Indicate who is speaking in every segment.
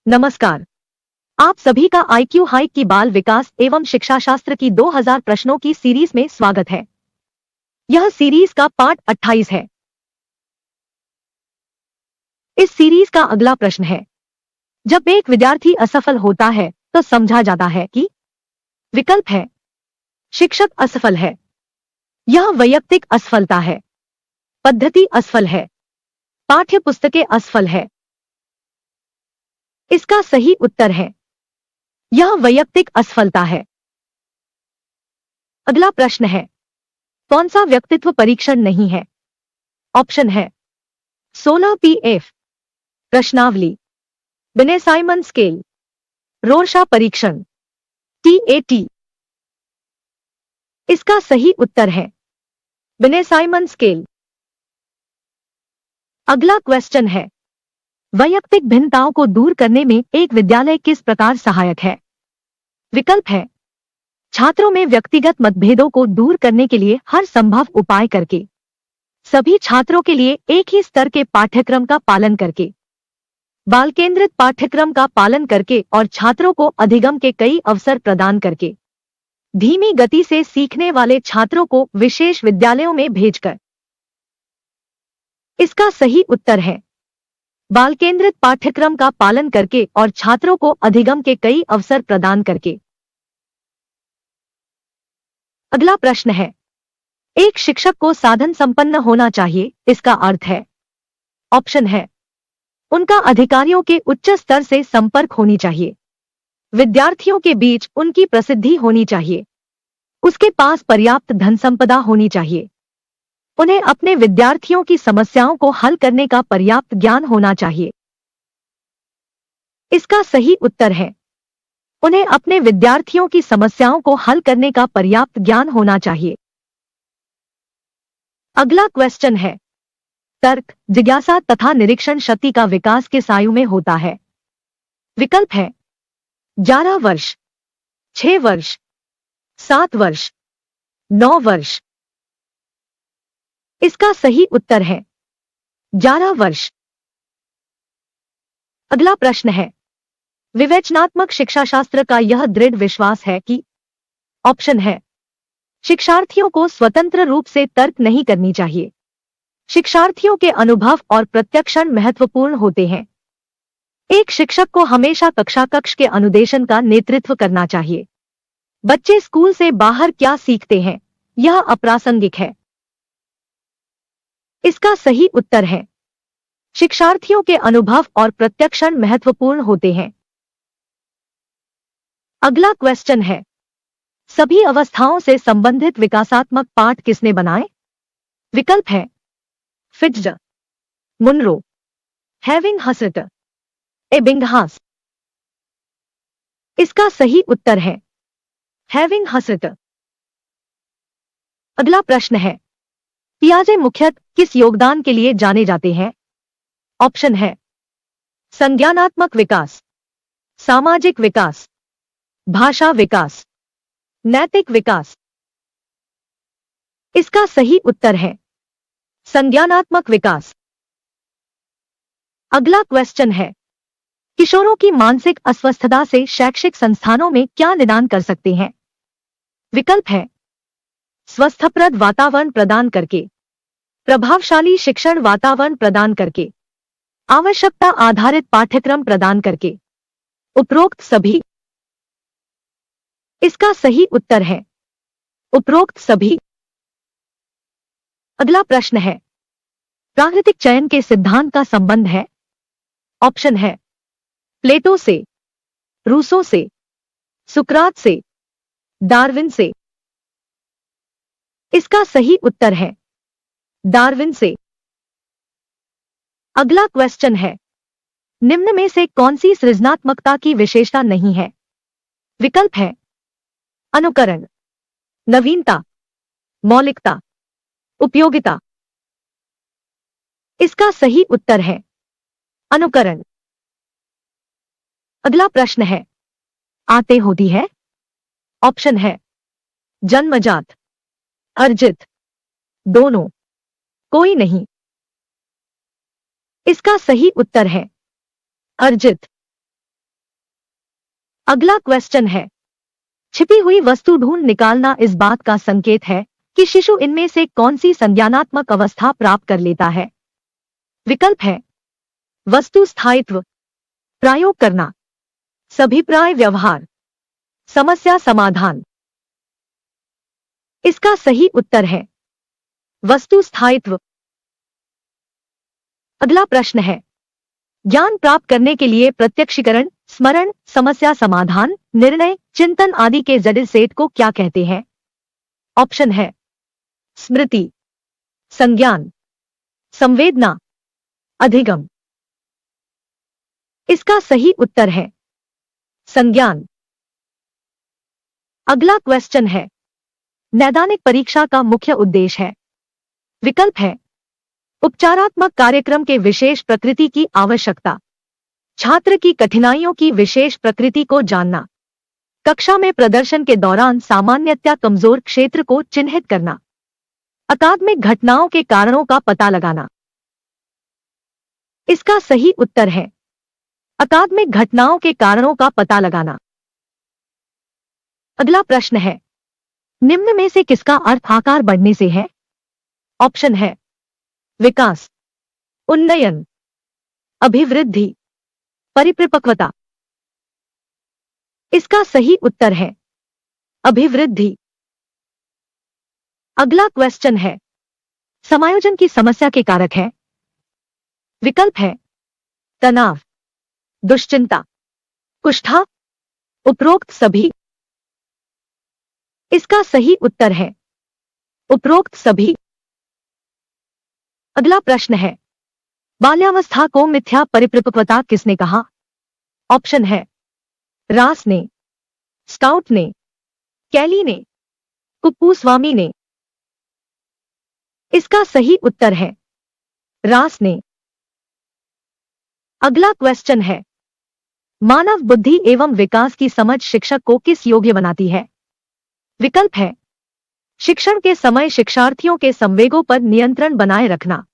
Speaker 1: नमस्कार। आप सभी का IQ हाइक की बाल विकास एवं शिक्षा शास्त्र की 2000 प्रश्नों की सीरीज में स्वागत है। यह सीरीज का पार्ट 28 है। इस सीरीज का अगला प्रश्न है, जब एक विद्यार्थी असफल होता है तो समझा जाता है कि विकल्प है शिक्षक असफल है, यह वैयक्तिक असफलता है, पद्धति असफल है, पाठ्य पुस्तकें असफल है। इसका सही उत्तर है यह वैयक्तिक असफलता है। अगला प्रश्न है, कौन सा व्यक्तित्व परीक्षण नहीं है? ऑप्शन है 16 PF, प्रश्नावली, बिने साइमन स्केल, रोरशा परीक्षण, TAT। इसका सही उत्तर है बिने साइमन स्केल। अगला क्वेश्चन है, वैयक्तिक भिन्नताओं को दूर करने में एक विद्यालय किस प्रकार सहायक है? विकल्प है छात्रों में व्यक्तिगत मतभेदों को दूर करने के लिए हर संभव उपाय करके, सभी छात्रों के लिए एक ही स्तर के पाठ्यक्रम का पालन करके, बाल केंद्रित पाठ्यक्रम का पालन करके और छात्रों को अधिगम के कई अवसर प्रदान करके, धीमी गति से सीखने वाले छात्रों को विशेष विद्यालयों में भेजकर। इसका सही उत्तर है बाल केंद्रित पाठ्यक्रम का पालन करके और छात्रों को अधिगम के कई अवसर प्रदान करके। अगला प्रश्न है, एक शिक्षक को साधन संपन्न होना चाहिए, इसका अर्थ है? ऑप्शन है उनका अधिकारियों के उच्च स्तर से संपर्क होनी चाहिए, विद्यार्थियों के बीच उनकी प्रसिद्धि होनी चाहिए, उसके पास पर्याप्त धन संपदा होनी चाहिए, उन्हें अपने विद्यार्थियों की समस्याओं को हल करने का पर्याप्त ज्ञान होना चाहिए। इसका सही उत्तर है उन्हें अपने विद्यार्थियों की समस्याओं को हल करने का पर्याप्त ज्ञान होना चाहिए। अगला क्वेश्चन है, तर्क, जिज्ञासा तथा निरीक्षण शक्ति का विकास किस आयु में होता है? विकल्प है 11 वर्ष, 6 वर्ष, 7 वर्ष, 9 वर्ष। इसका सही उत्तर है 11 वर्ष। अगला प्रश्न है, विवेचनात्मक शिक्षा शास्त्र का यह दृढ़ विश्वास है कि? ऑप्शन है शिक्षार्थियों को स्वतंत्र रूप से तर्क नहीं करनी चाहिए, शिक्षार्थियों के अनुभव और प्रत्यक्षण महत्वपूर्ण होते हैं, एक शिक्षक को हमेशा कक्षा कक्ष के अनुदेशन का नेतृत्व करना चाहिए, बच्चे स्कूल से बाहर क्या सीखते हैं यह अप्रासंगिक है। इसका सही उत्तर है शिक्षार्थियों के अनुभव और प्रत्यक्षण महत्वपूर्ण होते हैं। अगला क्वेश्चन है, सभी अवस्थाओं से संबंधित विकासात्मक पाठ किसने बनाए? विकल्प है फिट्ज, मुनरो, हैविंग हसट, एबिंगहास। इसका सही उत्तर है हैविंग हसट। अगला प्रश्न है, पियाजे मुख्यतः किस योगदान के लिए जाने जाते हैं? ऑप्शन है संज्ञानात्मक विकास, सामाजिक विकास, भाषा विकास, नैतिक विकास। इसका सही उत्तर है संज्ञानात्मक विकास। अगला क्वेश्चन है, किशोरों की मानसिक अस्वस्थता से शैक्षिक संस्थानों में क्या निदान कर सकते हैं? विकल्प है स्वस्थप्रद वातावरण प्रदान करके, प्रभावशाली शिक्षण वातावरण प्रदान करके, आवश्यकता आधारित पाठ्यक्रम प्रदान करके, उपरोक्त सभी। इसका सही उत्तर है उपरोक्त सभी। अगला प्रश्न है, प्राकृतिक चयन के सिद्धांत का संबंध है? ऑप्शन है प्लेटो से, रूसो से, सुकरात से, डार्विन से। इसका सही उत्तर है डार्विन से। अगला क्वेश्चन है, निम्न में से कौन सी सृजनात्मकता की विशेषता नहीं है? विकल्प है अनुकरण, नवीनता, मौलिकता, उपयोगिता। इसका सही उत्तर है अनुकरण। अगला प्रश्न है, आते होती है? ऑप्शन है जन्मजात, अर्जित, दोनों, कोई नहीं। इसका सही उत्तर है अर्जित। अगला क्वेश्चन है, छिपी हुई वस्तु ढूंढ निकालना इस बात का संकेत है कि शिशु इनमें से कौन सी संज्ञानात्मक अवस्था प्राप्त कर लेता है। विकल्प है वस्तु स्थायित्व, प्रयोग करना, सभिप्राय व्यवहार, समस्या समाधान। इसका सही उत्तर है वस्तु स्थायित्व। अगला प्रश्न है, ज्ञान प्राप्त करने के लिए प्रत्यक्षीकरण, स्मरण, समस्या समाधान, निर्णय, चिंतन आदि के जटिल सेट को क्या कहते हैं। ऑप्शन है स्मृति, संज्ञान, संवेदना, अधिगम। इसका सही उत्तर है संज्ञान। अगला क्वेश्चन है, नैदानिक परीक्षा का मुख्य उद्देश्य है। विकल्प है उपचारात्मक कार्यक्रम के विशेष प्रकृति की आवश्यकता, छात्र की कठिनाइयों की विशेष प्रकृति को जानना, कक्षा में प्रदर्शन के दौरान सामान्यतया कमजोर क्षेत्र को चिन्हित करना, अकादमिक घटनाओं के कारणों का पता लगाना। इसका सही उत्तर है अकादमिक घटनाओं के कारणों का पता लगाना। अगला प्रश्न है, निम्न में से किसका अर्थ आकार बढ़ने से है। ऑप्शन है विकास, उन्नयन, अभिवृद्धि, परिपक्वता। इसका सही उत्तर है अभिवृद्धि। अगला क्वेश्चन है, समायोजन की समस्या के कारक है। विकल्प है तनाव, दुश्चिंता, कुष्ठा, उपरोक्त सभी। इसका सही उत्तर है उपरोक्त सभी। अगला प्रश्न है, बाल्यावस्था को मिथ्या परिपक्वता किसने कहा। ऑप्शन है रास ने, स्काउट ने, कैली ने, कुप्पूस्वामी ने। इसका सही उत्तर है रास ने। अगला क्वेश्चन है, मानव बुद्धि एवं विकास की समझ शिक्षक को किस योग्य बनाती है। विकल्प है शिक्षण के समय शिक्षार्थियों के संवेगों पर नियंत्रण बनाए रखना,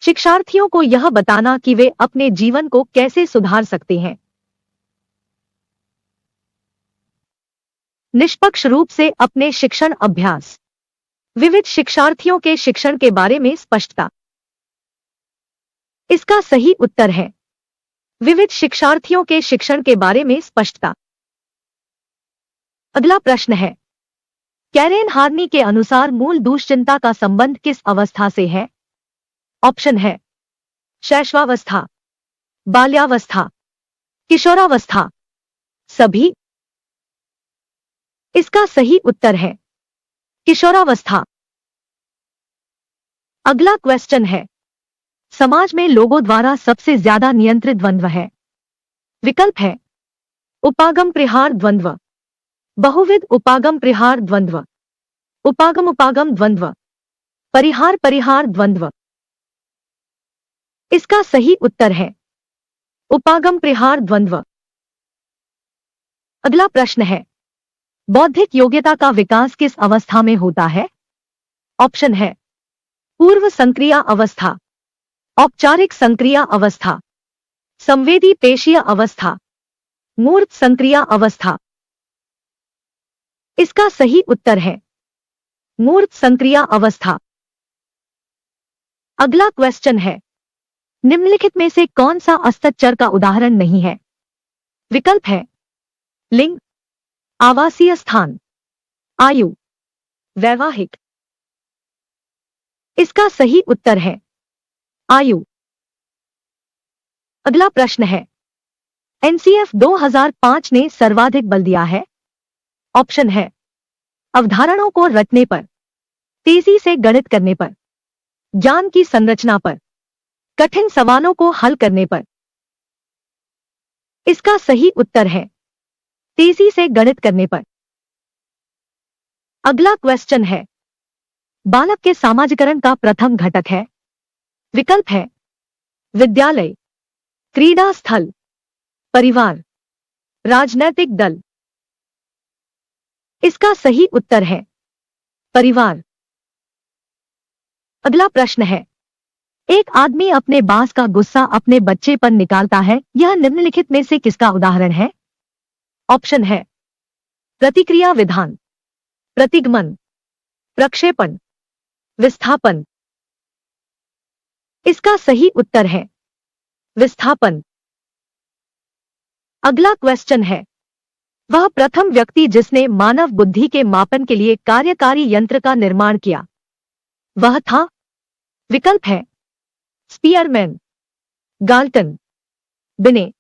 Speaker 1: शिक्षार्थियों को यह बताना कि वे अपने जीवन को कैसे सुधार सकते हैं, निष्पक्ष रूप से अपने शिक्षण अभ्यास, विविध शिक्षार्थियों के शिक्षण के बारे में स्पष्टता। इसका सही उत्तर है विविध शिक्षार्थियों के शिक्षण के बारे में स्पष्टता। अगला प्रश्न है, कैरेन हार्नी के अनुसार मूल दुश्चिंता का संबंध किस अवस्था से है। ऑप्शन है शैशवावस्था, बाल्यावस्था, किशोरावस्था, सभी। इसका सही उत्तर है किशोरावस्था। अगला क्वेश्चन है, समाज में लोगों द्वारा सबसे ज्यादा नियंत्रित द्वंद्व है। विकल्प है उपागम प्रहार द्वंद्व, बहुविध उपागम प्रहार द्वंद्व, उपागम उपागम द्वंद्व, परिहार परिहार द्वंद्व। इसका सही उत्तर है उपागम प्रहार द्वंद्व। अगला प्रश्न है, बौद्धिक योग्यता का विकास किस अवस्था में होता है। ऑप्शन है पूर्व संक्रिया अवस्था, औपचारिक संक्रिया अवस्था, संवेदी पेशीय अवस्था, मूर्त संक्रिया अवस्था। इसका सही उत्तर है मूर्त संक्रिया अवस्था। अगला क्वेश्चन है, निम्नलिखित में से कौन सा असतत चर का उदाहरण नहीं है। विकल्प है लिंग, आवासीय स्थान, आयु, वैवाहिक। इसका सही उत्तर है आयु। अगला प्रश्न है, एनसीएफ 2005 ने सर्वाधिक बल दिया है। ऑप्शन है अवधारणाओं को रटने पर, तेजी से गणित करने पर, ज्ञान की संरचना पर, कठिन सवालों को हल करने पर। इसका सही उत्तर है तेजी से गणित करने पर। अगला क्वेश्चन है, बालक के सामाजिकरण का प्रथम घटक है। विकल्प है विद्यालय, क्रीड़ा स्थल, परिवार, राजनैतिक दल। इसका सही उत्तर है परिवार। अगला प्रश्न है, एक आदमी अपने बास का गुस्सा अपने बच्चे पर निकालता है, यह निम्नलिखित में से किसका उदाहरण है। ऑप्शन है प्रतिक्रिया विधान, प्रतिगमन, प्रक्षेपण, विस्थापन। इसका सही उत्तर है विस्थापन। अगला क्वेश्चन है, वह प्रथम व्यक्ति जिसने मानव बुद्धि के मापन के लिए कार्यकारी यंत्र का निर्माण किया, वह था? विकल्प है स्पीयरमैन, गाल्टन, बिने,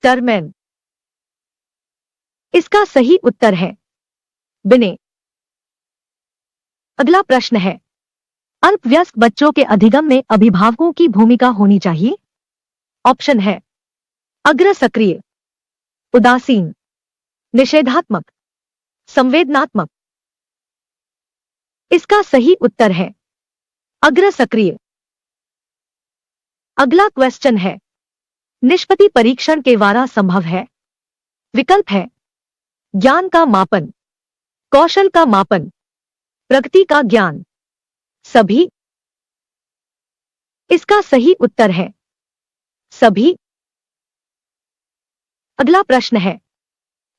Speaker 1: टरमैन। इसका सही उत्तर है बिने। अगला प्रश्न है, अल्पवयस्क बच्चों के अधिगम में अभिभावकों की भूमिका होनी चाहिए। ऑप्शन है अग्र सक्रिय, उदासीन, निषेधात्मक, संवेदनात्मक। इसका सही उत्तर है अग्र सक्रिय। अगला क्वेश्चन है, निष्पत्ति परीक्षण के द्वारा संभव है। विकल्प है ज्ञान का मापन, कौशल का मापन, प्रगति का ज्ञान, सभी। इसका सही उत्तर है सभी। अगला प्रश्न है,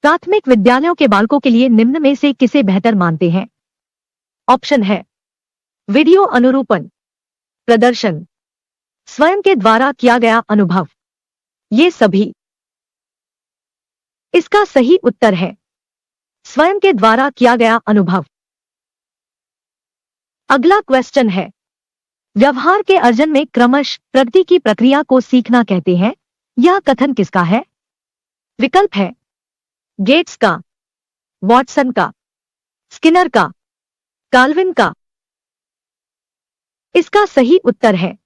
Speaker 1: प्राथमिक विद्यालयों के बालकों के लिए निम्न में से किसे बेहतर मानते हैं। ऑप्शन है वीडियो अनुरूपण, प्रदर्शन, स्वयं के द्वारा किया गया अनुभव, ये सभी। इसका सही उत्तर है स्वयं के द्वारा किया गया अनुभव। अगला क्वेश्चन है, व्यवहार के अर्जन में क्रमश प्रगति की प्रक्रिया को सीखना कहते हैं, यह कथन किसका है। विकल्प है गेट्स का, वॉटसन का, स्किनर का, काल्विन का। इसका सही उत्तर है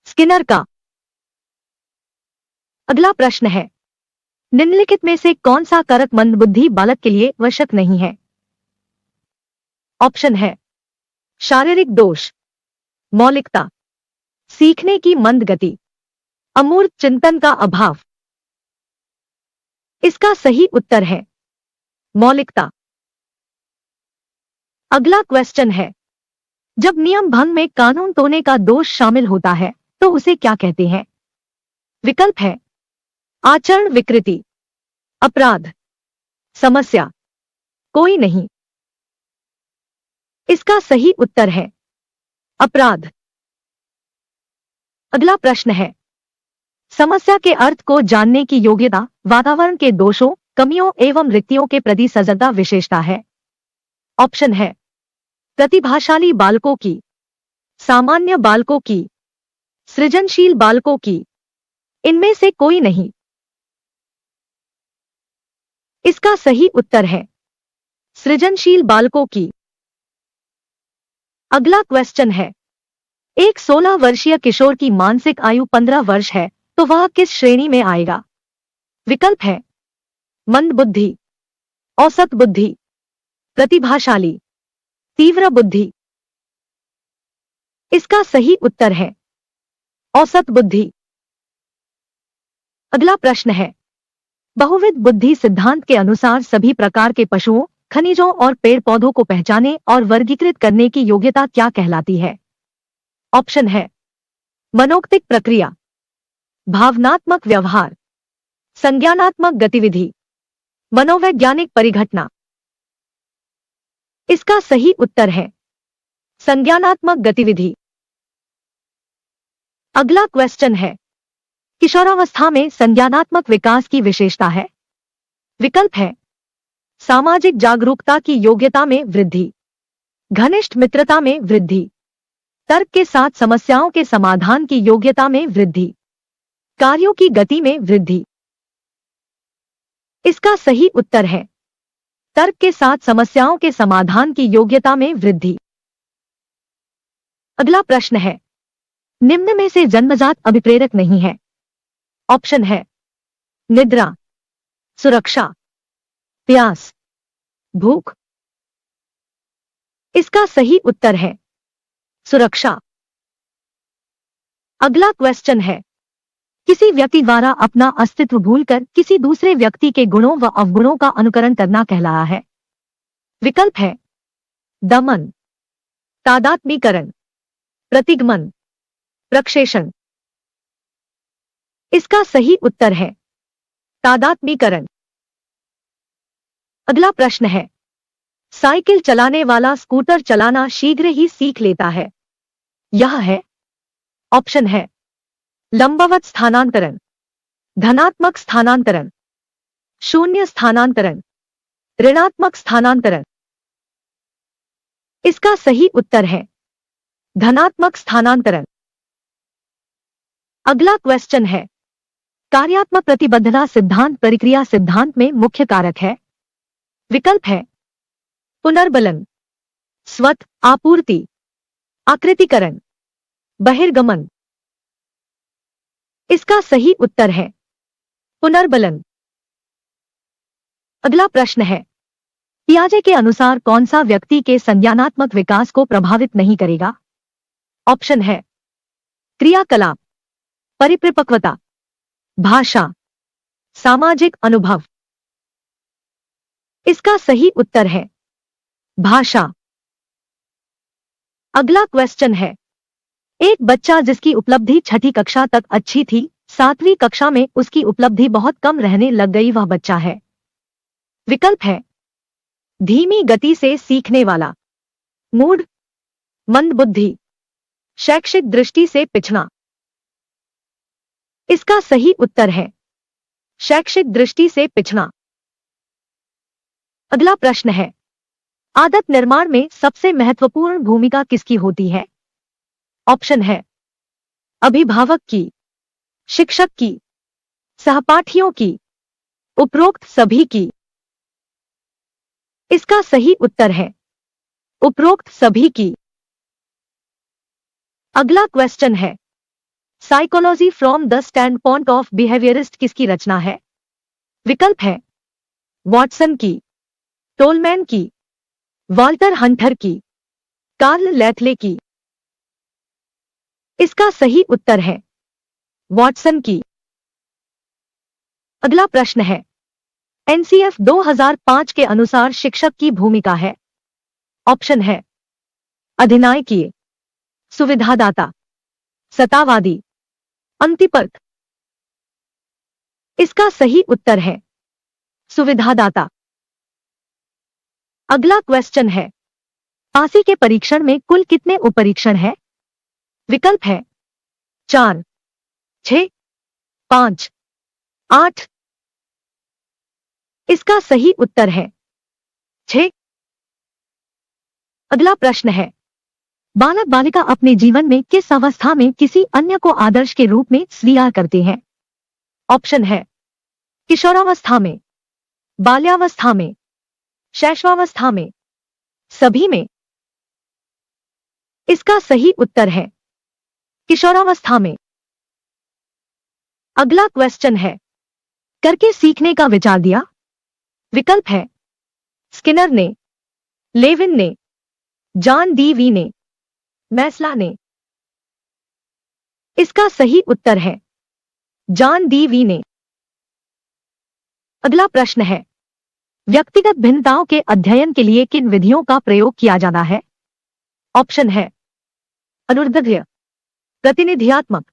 Speaker 1: स्किनर का। अगला प्रश्न है, निम्नलिखित में से कौन सा कारक मंदबुद्धि बालक के लिए आवश्यक नहीं है। ऑप्शन है शारीरिक दोष, मौलिकता, सीखने की मंद गति, अमूर्त चिंतन का अभाव। इसका सही उत्तर है मौलिकता। अगला क्वेश्चन है, जब नियम भंग में कानून तोड़ने का दोष शामिल होता है तो उसे क्या कहते हैं। विकल्प है आचरण विकृति, अपराध, समस्या, कोई नहीं। इसका सही उत्तर है अपराध। अगला प्रश्न है, समस्या के अर्थ को जानने की योग्यता वातावरण के दोषों, कमियों एवं रिक्तियों के प्रति सजगता विशेषता है। ऑप्शन है प्रतिभाशाली बालकों की, सामान्य बालकों की, सृजनशील बालकों की, इनमें से कोई नहीं। इसका सही उत्तर है सृजनशील बालकों की। अगला क्वेश्चन है, एक 16 वर्षीय किशोर की मानसिक आयु 15 वर्ष है तो वह किस श्रेणी में आएगा। विकल्प है मंद बुद्धि, औसत बुद्धि, प्रतिभाशाली, तीव्र बुद्धि। इसका सही उत्तर है औसत बुद्धि। अगला प्रश्न है, बहुविध बुद्धि सिद्धांत के अनुसार सभी प्रकार के पशुओं, खनिजों और पेड़ पौधों को पहचाने और वर्गीकृत करने की योग्यता क्या कहलाती है। ऑप्शन है मनोक्तिक प्रक्रिया, भावनात्मक व्यवहार, संज्ञानात्मक गतिविधि, मनोवैज्ञानिक परिघटना। इसका सही उत्तर है संज्ञानात्मक गतिविधि। अगला क्वेश्चन है, किशोरावस्था में संज्ञानात्मक विकास की विशेषता है। विकल्प है सामाजिक जागरूकता की योग्यता में वृद्धि, घनिष्ठ मित्रता में वृद्धि, तर्क के साथ समस्याओं के समाधान की योग्यता में वृद्धि, कार्यों की गति में वृद्धि। इसका सही उत्तर है तर्क के साथ समस्याओं के समाधान की योग्यता में वृद्धि। अगला प्रश्न है, निम्न में से जन्मजात अभिप्रेरक नहीं है। ऑप्शन है निद्रा, सुरक्षा, प्यास, भूख। इसका सही उत्तर है सुरक्षा। अगला क्वेश्चन है, किसी व्यक्ति द्वारा अपना अस्तित्व भूलकर किसी दूसरे व्यक्ति के गुणों व अवगुणों का अनुकरण करना कहलाया है। विकल्प है दमन, तादात्मीकरण, प्रतिगमन, प्रक्षेपण। इसका सही उत्तर है तादात्मीकरण। अगला प्रश्न है, साइकिल चलाने वाला स्कूटर चलाना शीघ्र ही सीख लेता है। यह है, ऑप्शन है लंबवत स्थानांतरण, धनात्मक स्थानांतरण, शून्य स्थानांतरण, ऋणात्मक स्थानांतरण। इसका सही उत्तर है धनात्मक स्थानांतरण। अगला क्वेश्चन है, कार्यात्मक प्रतिबद्धता सिद्धांत प्रक्रिया सिद्धांत में मुख्य कारक है। विकल्प है पुनर्बलन, स्वत आपूर्ति, आकृतिकरण, बहिर्गमन। इसका सही उत्तर है पुनर्बलन। अगला प्रश्न है, पियाजे के अनुसार कौन सा व्यक्ति के संज्ञानात्मक विकास को प्रभावित नहीं करेगा? ऑप्शन है क्रियाकलाप, परिपक्वता, भाषा, सामाजिक अनुभव। इसका सही उत्तर है भाषा। अगला क्वेश्चन है, एक बच्चा जिसकी उपलब्धि छठी कक्षा तक अच्छी थी, 7वीं कक्षा में उसकी उपलब्धि बहुत कम रहने लग गई, वह बच्चा है। विकल्प है धीमी गति से सीखने वाला, मूढ़, मंदबुद्धि, शैक्षिक दृष्टि से पिछड़ा। इसका सही उत्तर है शैक्षिक दृष्टि से पिछड़ा। अगला प्रश्न है, आदत निर्माण में सबसे महत्वपूर्ण भूमिका किसकी होती है? ऑप्शन है अभिभावक की, शिक्षक की, सहपाठियों की, उपरोक्त सभी की। इसका सही उत्तर है उपरोक्त सभी की। अगला क्वेश्चन है, psychology from the stand point of behaviourist किसकी रचना है? विकल्प है वॉटसन की, टोलमैन की, वाल्टर हंटर की, कार्ल लैथले की। इसका सही उत्तर है वॉटसन की। अगला प्रश्न है, एनसीएफ 2005 के अनुसार शिक्षक की भूमिका है। ऑप्शन है अधिनायकीय, सुविधादाता, सत्तावादी, अंतिपर्त। इसका सही उत्तर है सुविधादाता। अगला क्वेश्चन है, पासी के परीक्षण में कुल कितने उपपरीक्षण हैं? विकल्प है 4, 6, 5, 8। इसका सही उत्तर है 6। अगला प्रश्न है, बालक बालिका अपने जीवन में किस अवस्था में किसी अन्य को आदर्श के रूप में स्वीकार करते हैं? ऑप्शन है किशोरावस्था में, बाल्यावस्था में, शैशवावस्था में, सभी में। इसका सही उत्तर है किशोरावस्था में। अगला क्वेश्चन है, करके सीखने का विचार दिया। विकल्प है स्किनर ने, लेविन ने, जॉन डी ने, मैस्ला ने। इसका सही उत्तर है जॉन डी ने। अगला प्रश्न है, व्यक्तिगत भिन्नताओं के अध्ययन के लिए किन विधियों का प्रयोग किया जाना है? ऑप्शन है अनुर्दैर्ध्य, प्रतिनिधियात्मक,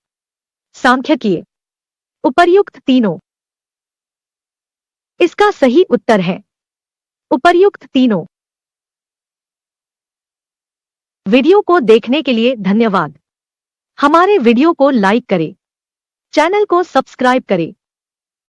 Speaker 1: सांख्यिकीय, उपर्युक्त तीनों। इसका सही उत्तर है उपर्युक्त तीनों। वीडियो को देखने के लिए धन्यवाद। हमारे वीडियो को लाइक करें, चैनल को सब्सक्राइब करें।